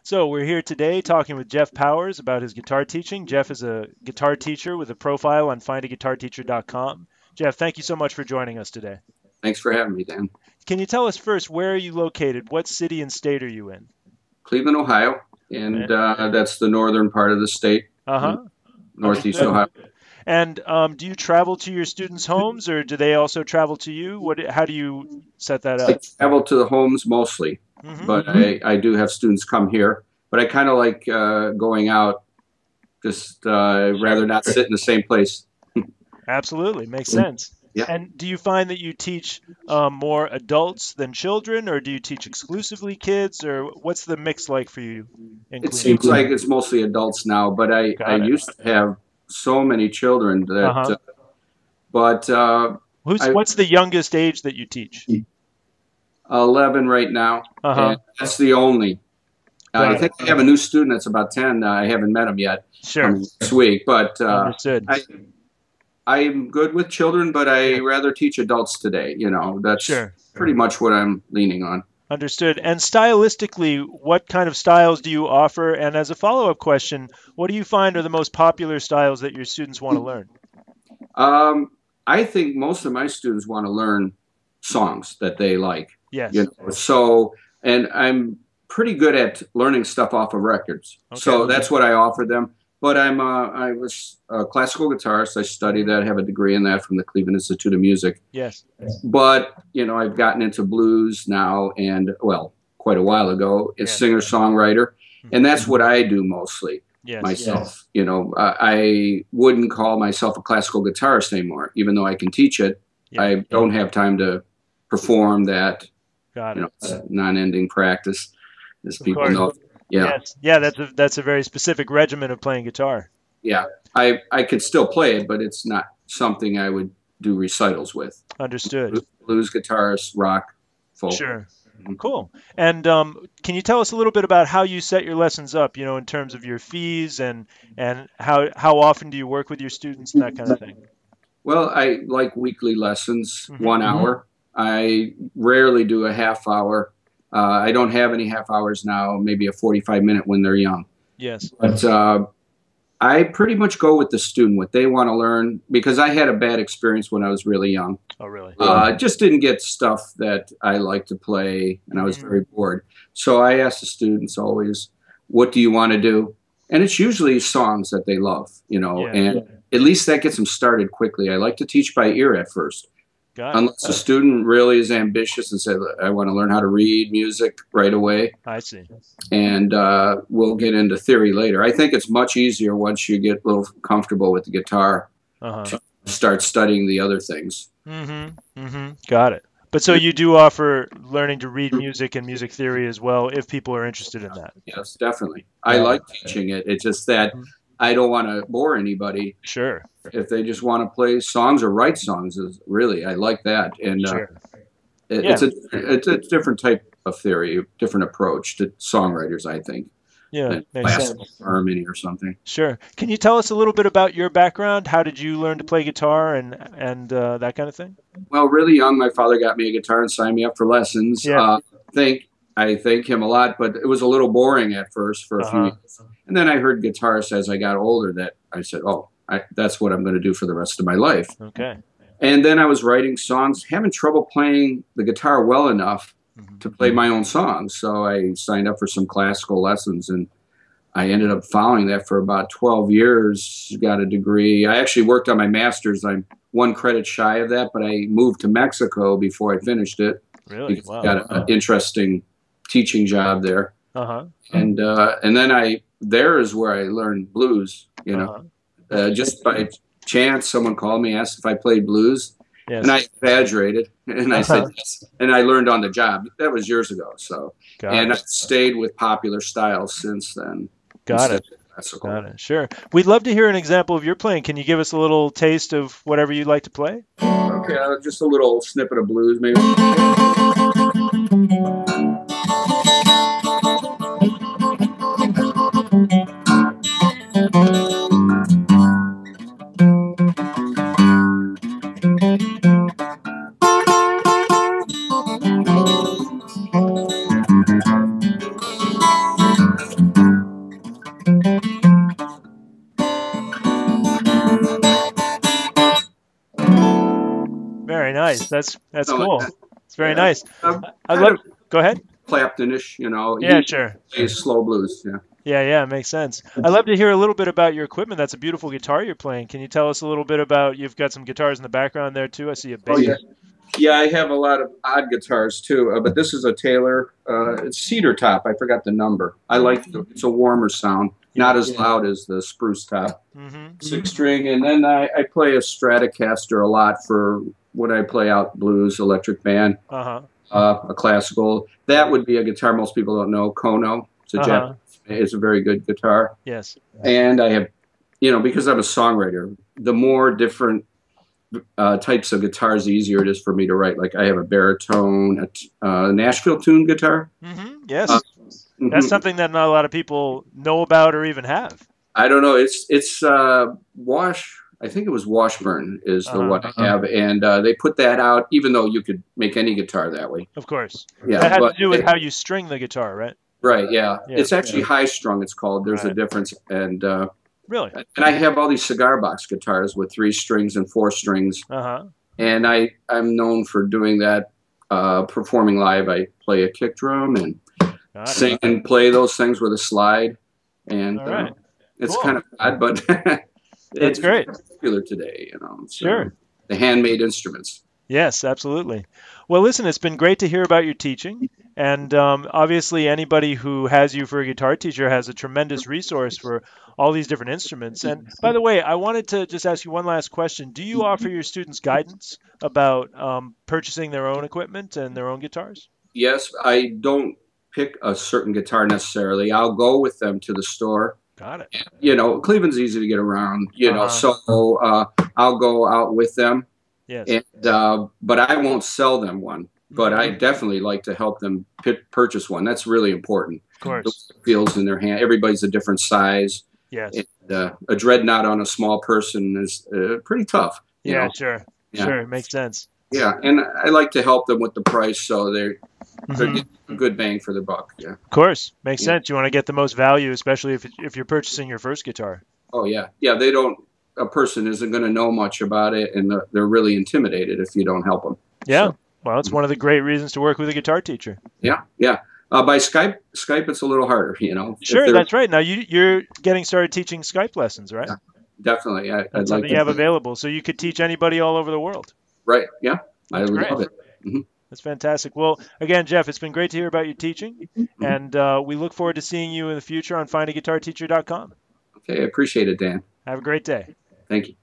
So we're here today talking with Jeff Powers about his guitar teaching. Jeff is a guitar teacher with a profile on FindaGuitarTeacher.com. Jeff, thank you so much for joining us today. Thanks for having me, Dan. Can you tell us first, where are you located? What city and state are you in? Cleveland, Ohio, and that's the northern part of the state, northeast Ohio. And do you travel to your students' homes, or do they also travel to you? How do you set that up? I travel to the homes mostly, but I do have students come here. But I kind of like going out, just rather not sit in the same place. Absolutely, makes sense. Yeah. And do you find that you teach more adults than children, or do you teach exclusively kids, or what's the mix like for you? It seems like it's mostly adults now, but I used to have so many children that. What's the youngest age that you teach? 11 right now, and that's the only. I think I have a new student that's about 10. I haven't met him yet. Sure. This week, but understood. I'm good with children, but I rather teach adults today. You know, that's pretty much what I'm leaning on. Understood. And stylistically, what kind of styles do you offer? And as a follow-up question, what do you find are the most popular styles that your students want to learn? I think most of my students want to learn songs that they like. Yes. You know? So, and I'm pretty good at learning stuff off of records. Okay. So that's what I offer them. But I was a classical guitarist. I studied that. I have a degree in that from the Cleveland Institute of Music. Yes. But, you know, I've gotten into blues now and, well, quite a while ago, a singer-songwriter. And that's what I do mostly myself. Yes. You know, I wouldn't call myself a classical guitarist anymore, even though I can teach it. Yeah. I don't have time to perform that. Got it. You know, it's a non-ending practice, as people know. Yeah. Yes. Yeah, that's a very specific regimen of playing guitar. Yeah. I could still play it, but it's not something I would do recitals with. Understood. Blues guitarist, rock, folk. Sure. Cool. And can you tell us a little bit about how you set your lessons up, you know, in terms of your fees and how often do you work with your students and that kind of thing? Well, I like weekly lessons, 1 hour. I rarely do a half hour. I don't have any half hours now, maybe a 45-minute when they're young. Yes. But I pretty much go with the student, what they want to learn, because I had a bad experience when I was really young. Oh, really? Just didn't get stuff that I like to play, and I was very bored. So I ask the students always, what do you want to do? And it's usually songs that they love, you know, and at least that gets them started quickly. I like to teach by ear at first. Unless a student really is ambitious and says, I want to learn how to read music right away. I see. And we'll get into theory later. I think it's much easier once you get a little comfortable with the guitar to start studying the other things. Got it. But so you do offer learning to read music and music theory as well, if people are interested in that. Yes, definitely. I like teaching it. It's just that I don't want to bore anybody. Sure. If they just want to play songs or write songs, really, I like that. And it's a different type of theory, a different approach to songwriters, I think. Yeah, makes classical sense. harmony or something. Sure. Can you tell us a little bit about your background? How did you learn to play guitar and that kind of thing? Well, really young, my father got me a guitar and signed me up for lessons. Yeah. I thank him a lot, but it was a little boring at first for a few years. And then I heard guitarists as I got older that I said, oh, that's what I'm going to do for the rest of my life. Okay. And then I was writing songs, having trouble playing the guitar well enough to play my own songs. So I signed up for some classical lessons, and I ended up following that for about 12 years, got a degree. I actually worked on my master's. I'm 1 credit shy of that, but I moved to Mexico before I finished it. Really? Wow. I got an interesting teaching job there. And then there is where I learned blues, you know. Just by chance, someone called me, asked if I played blues. Yes. And I exaggerated, and I said yes. And I learned on the job. That was years ago. So, I've stayed with popular styles since then. Got it. Got it. Sure. We'd love to hear an example of your playing. Can you give us a little taste of whatever you'd like to play? Okay, just a little snippet of blues, maybe. Nice. That's like cool. that. It's very Yeah. nice. I Kind love. of Go ahead. Claptonish, you know. Yeah, He sure. plays slow blues. Yeah. Yeah, yeah, makes sense. I'd love to hear a little bit about your equipment. That's a beautiful guitar you're playing. Can you tell us a little bit about, you've got some guitars in the background there too. I see a Oh yeah. bass. Yeah, I have a lot of odd guitars too, but this is a Taylor. It's cedar top. I forgot the number. I like it's a warmer sound, Yeah. not as loud as the spruce top. Mm-hmm. Six string, and then I play a Stratocaster a lot for when I play out blues, electric band, Uh-huh. a classical. That would be a guitar most people don't know, Kono. It's a Uh-huh. Japanese. It's a very good guitar, Yes. and I have, because I'm a songwriter, the more different types of guitars, the easier it is for me to write. Like I have a baritone, a Nashville tuned guitar. Mm-hmm. Uh, Yes. That's mhm. something that not a lot of people know about or even have. I don't know. It's Wash. I think it was Washburn is the Uh-huh. one I have, and they put that out. Even though you could make any guitar that way. Of course. That Yeah, has to but do with how you string the guitar, right? right, yeah, Yeah. it's actually high strung. It's called. There's a Right. difference, Really? and I have all these cigar box guitars with 3 strings and 4 strings, Uh-huh. and I'm known for doing that. Performing live, I play a kick drum and Got it. sing and play those things with a slide, and All right. it's Cool. kind of odd, but That's it's great. popular today. So Sure. the handmade instruments. Yes, absolutely. Well, listen, it's been great to hear about your teaching. And obviously, anybody who has you for a guitar teacher has a tremendous resource for all these different instruments. And by the way, I wanted to just ask you one last question. Do you offer your students guidance about purchasing their own equipment and their own guitars? Yes, I don't pick a certain guitar necessarily. I'll go with them to the store. Got it. Cleveland's easy to get around. Uh-huh. So I'll go out with them, Yes. and but I won't sell them one. But I Hmm. definitely like to help them purchase one. That's really important. Of The course. way it feels in their hand. Everybody's a different size. Yes. And, a dreadnought on a small person is pretty tough. Yeah, sure. Yeah, Sure. It makes sense. yeah. And I like to help them with the price, so they're Hmm. getting a good bang for their buck. Yeah. Of course. Makes Yeah. sense. You want to get the most value, especially if you're purchasing your first guitar. Oh yeah, yeah. They don't. A person isn't going to know much about it, and they're really intimidated if you don't help them. Yeah. So Well, it's one of the great reasons to work with a guitar teacher. yeah, yeah. By Skype, it's a little harder. If Sure, they're that's right. Now you're getting started teaching Skype lessons, right? yeah, definitely. I'd That's like something you have to. available, so you could teach anybody all over the world. Right. Yeah, I That's would great. love it. Hmm. That's fantastic. Well, again, Jeff, it's been great to hear about your teaching, and we look forward to seeing you in the future on FindaGuitarTeacher.com. Okay, I appreciate it, Dan. Have a great day. Thank you.